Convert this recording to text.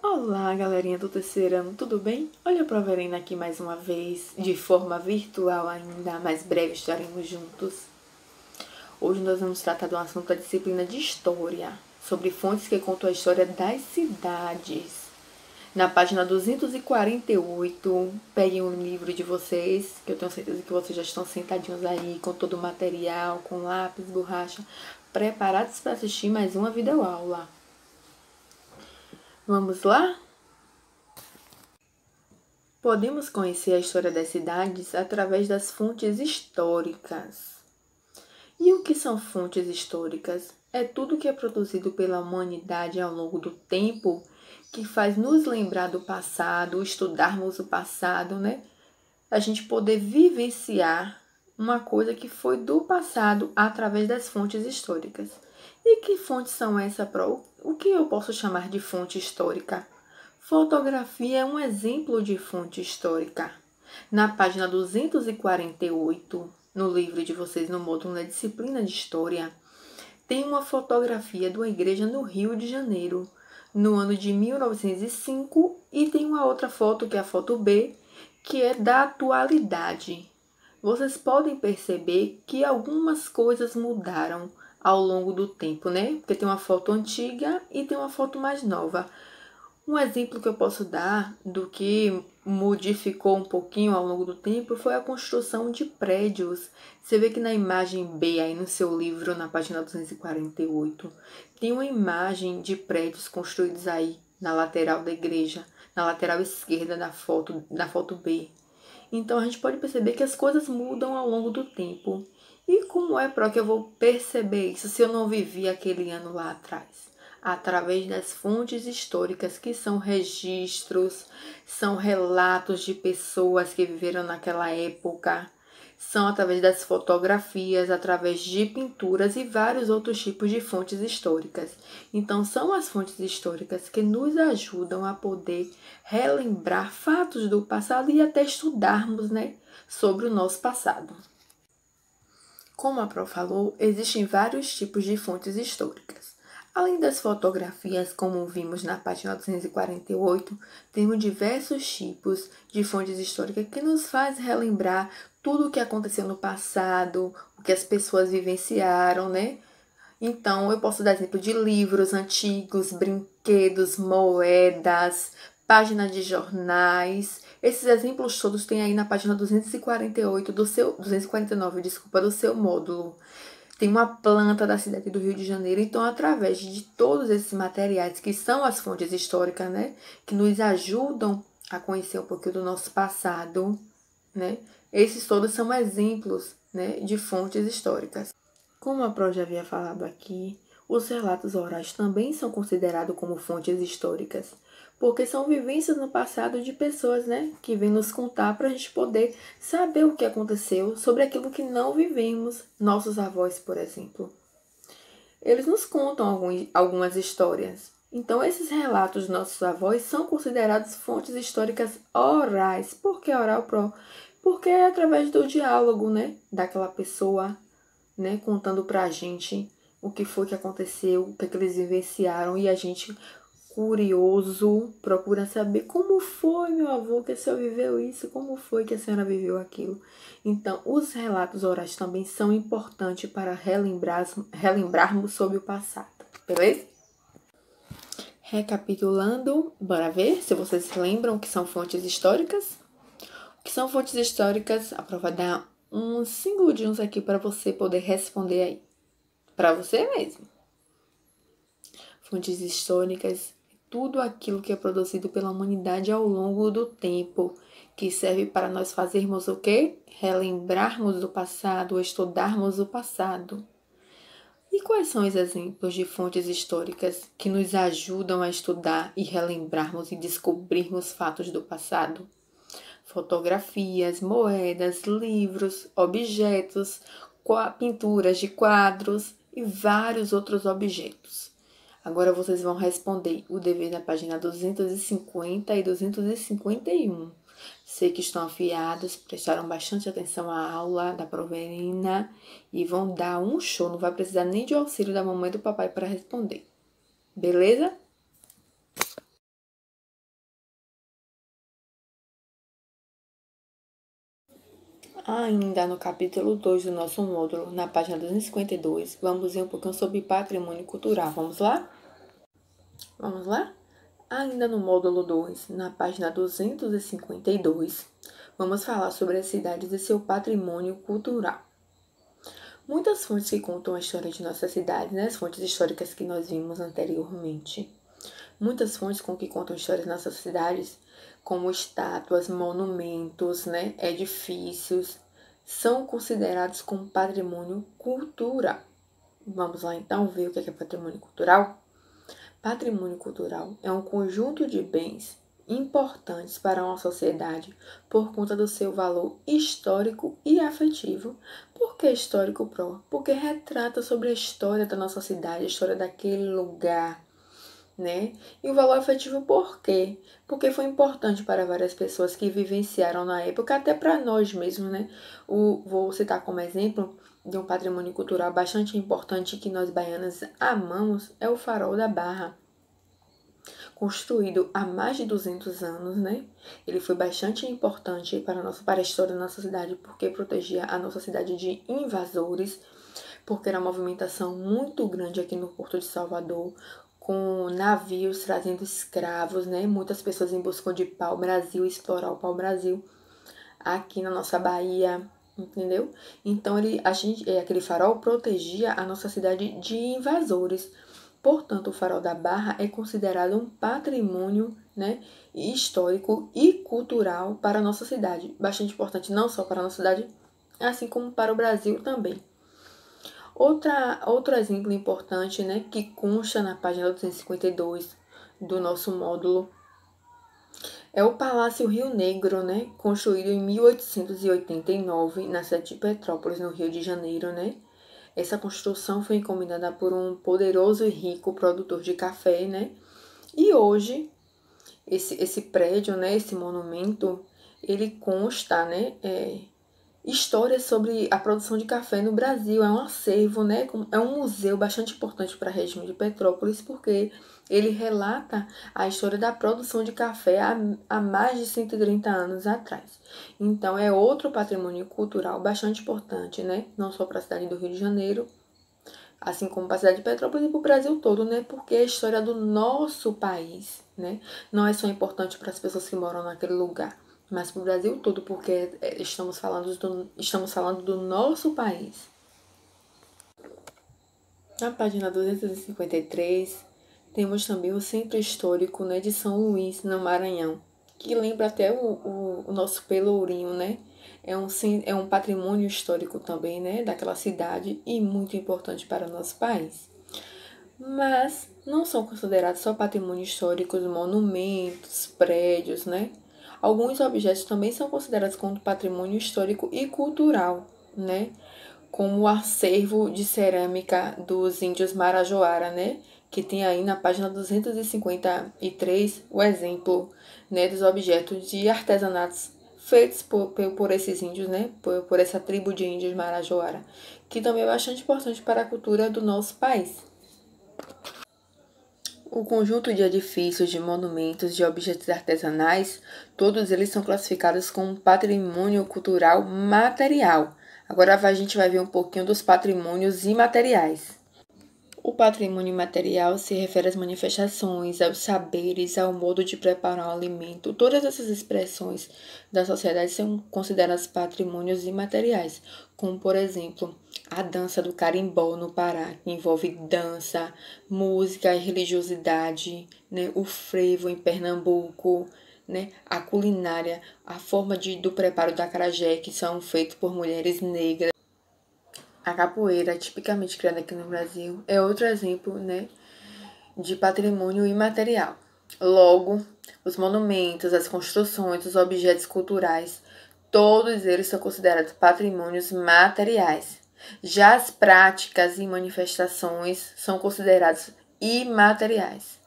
Olá, galerinha do terceiro ano, tudo bem? Olha pra Verena aqui mais uma vez, de forma virtual ainda, mais breve estaremos juntos. Hoje nós vamos tratar de um assunto da disciplina de História, sobre fontes que contam a história das cidades. Na página 248, peguem um livro de vocês, que eu tenho certeza que vocês já estão sentadinhos aí, com todo o material, com lápis, borracha, preparados para assistir mais uma videoaula. Vamos lá? Podemos conhecer a história das cidades através das fontes históricas. E o que são fontes históricas? É tudo que é produzido pela humanidade ao longo do tempo que faz nos lembrar do passado, estudarmos o passado, né? A gente poder vivenciar uma coisa que foi do passado através das fontes históricas. E que fontes são essas, Pro? O que eu posso chamar de fonte histórica? Fotografia é um exemplo de fonte histórica. Na página 248, no livro de vocês, no módulo da disciplina de História, tem uma fotografia de uma igreja no Rio de Janeiro, no ano de 1905, e tem uma outra foto, que é a foto B, que é da atualidade. Vocês podem perceber que algumas coisas mudaram ao longo do tempo, né? Porque tem uma foto antiga e tem uma foto mais nova. Um exemplo que eu posso dar do que modificou um pouquinho ao longo do tempo foi a construção de prédios. Você vê que na imagem B, aí no seu livro, na página 248, tem uma imagem de prédios construídos aí na lateral da igreja, na lateral esquerda da foto B. Então a gente pode perceber que as coisas mudam ao longo do tempo. E como é para que eu vou perceber isso se eu não vivi aquele ano lá atrás? Através das fontes históricas, que são registros, são relatos de pessoas que viveram naquela época, são através das fotografias, através de pinturas e vários outros tipos de fontes históricas. Então, são as fontes históricas que nos ajudam a poder relembrar fatos do passado e até estudarmos, né, sobre o nosso passado. Como a Pro falou, existem vários tipos de fontes históricas. Além das fotografias, como vimos na página 248, temos diversos tipos de fontes históricas que nos faz relembrar tudo o que aconteceu no passado, o que as pessoas vivenciaram, né? Então, eu posso dar exemplo de livros antigos, brinquedos, moedas, páginas de jornais. Esses exemplos todos tem aí na página 248 249, desculpa, do seu módulo. Tem uma planta da cidade do Rio de Janeiro. Então, através de todos esses materiais, que são as fontes históricas, né? Que nos ajudam a conhecer um pouquinho do nosso passado, né? Esses todos são exemplos, né, de fontes históricas. Como a Pro já havia falado aqui, os relatos orais também são considerados como fontes históricas, porque são vivências no passado de pessoas, né, que vêm nos contar para a gente poder saber o que aconteceu sobre aquilo que não vivemos, nossos avós, por exemplo. Eles nos contam algumas histórias. Então, esses relatos dos nossos avós são considerados fontes históricas orais. Por que oral, Pro? Porque é através do diálogo, né, daquela pessoa, né, contando pra gente o que foi que aconteceu, o que, é que eles vivenciaram, e a gente, curioso, procura saber como foi meu avô que a senhora viveu isso, como foi que a senhora viveu aquilo. Então, os relatos orais também são importantes para relembrarmos sobre o passado, beleza? Recapitulando, bora ver se vocês se lembram o que são fontes históricas. O que são fontes históricas? A prova dá uns segundinhos aqui para você poder responder aí. Para você mesmo. Fontes históricas, tudo aquilo que é produzido pela humanidade ao longo do tempo, que serve para nós fazermos o quê? Relembrarmos do passado, estudarmos o passado. E quais são os exemplos de fontes históricas que nos ajudam a estudar e relembrarmos e descobrirmos fatos do passado? Fotografias, moedas, livros, objetos, pinturas de quadros e vários outros objetos. Agora vocês vão responder o dever na página 250 e 251. Sei que estão afiados, prestaram bastante atenção à aula da Proverina e vão dar um show, não vai precisar nem de auxílio da mamãe e do papai para responder. Beleza? Ainda no capítulo 2 do nosso módulo, na página 252, vamos ver um pouquinho sobre patrimônio cultural. Vamos lá? Vamos lá? Ainda no módulo 2, na página 252, vamos falar sobre as cidades e seu patrimônio cultural. Muitas fontes que contam a história de nossa cidade, as fontes históricas que nós vimos anteriormente. Muitas fontes que contam a história de nossas cidades, como estátuas, monumentos, edifícios, são considerados como patrimônio cultural. Vamos lá então ver o que é patrimônio cultural? Patrimônio cultural é um conjunto de bens importantes para uma sociedade por conta do seu valor histórico e afetivo. Por que histórico, Pro? Porque retrata sobre a história da nossa cidade, a história daquele lugar, E o valor afetivo por quê? Porque foi importante para várias pessoas que vivenciaram na época, até para nós mesmos, Vou citar como exemplo de um patrimônio cultural bastante importante que nós baianas amamos, é o Farol da Barra. Construído há mais de 200 anos, Ele foi bastante importante para a história da nossa cidade, porque protegia a nossa cidade de invasores, porque era uma movimentação muito grande aqui no Porto de Salvador, com navios trazendo escravos, Muitas pessoas em busca de pau-brasil, explorar o pau-brasil aqui na nossa Bahia, entendeu? Então, aquele farol protegia a nossa cidade de invasores. Portanto, o Farol da Barra é considerado um patrimônio, histórico e cultural para a nossa cidade. Bastante importante não só para a nossa cidade, assim como para o Brasil também. Outro exemplo importante, que consta na página 252 do nosso módulo, é o Palácio Rio Negro, construído em 1889 na cidade de Petrópolis, no Rio de Janeiro, Essa construção foi encomendada por um poderoso e rico produtor de café, E hoje, esse prédio, esse monumento, ele consta, histórias sobre a produção de café no Brasil. É um acervo, É um museu bastante importante para a região de Petrópolis, porque ele relata a história da produção de café há mais de 130 anos atrás. Então, é outro patrimônio cultural bastante importante, Não só para a cidade do Rio de Janeiro, assim como para a cidade de Petrópolis e para o Brasil todo, Porque é a história do nosso país, Não é só importante para as pessoas que moram naquele lugar, mas para o Brasil todo, porque estamos falando do nosso país. Na página 253, temos também o Centro Histórico, de São Luís, no Maranhão, que lembra até o nosso Pelourinho, É um patrimônio histórico também, daquela cidade e muito importante para o nosso país. Mas não são considerados só patrimônio históricos, monumentos, prédios, Alguns objetos também são considerados como patrimônio histórico e cultural, Como o acervo de cerâmica dos índios Marajoara, Que tem aí na página 253 o exemplo, dos objetos de artesanatos feitos por esses índios, Por essa tribo de índios Marajoara, que também é bastante importante para a cultura do nosso país. O conjunto de edifícios, de monumentos, de objetos artesanais, todos eles são classificados como patrimônio cultural material. Agora a gente vai ver um pouquinho dos patrimônios imateriais. O patrimônio imaterial se refere às manifestações, aos saberes, ao modo de preparar o alimento. Todas essas expressões da sociedade são consideradas patrimônios imateriais, como, por exemplo, a dança do carimbó no Pará, que envolve dança, música e religiosidade, O frevo em Pernambuco, A culinária, a forma do preparo do acarajé, que são feitos por mulheres negras. A capoeira, tipicamente criada aqui no Brasil, é outro exemplo, de patrimônio imaterial. Logo, os monumentos, as construções, os objetos culturais, todos eles são considerados patrimônios materiais. Já as práticas e manifestações são considerados imateriais.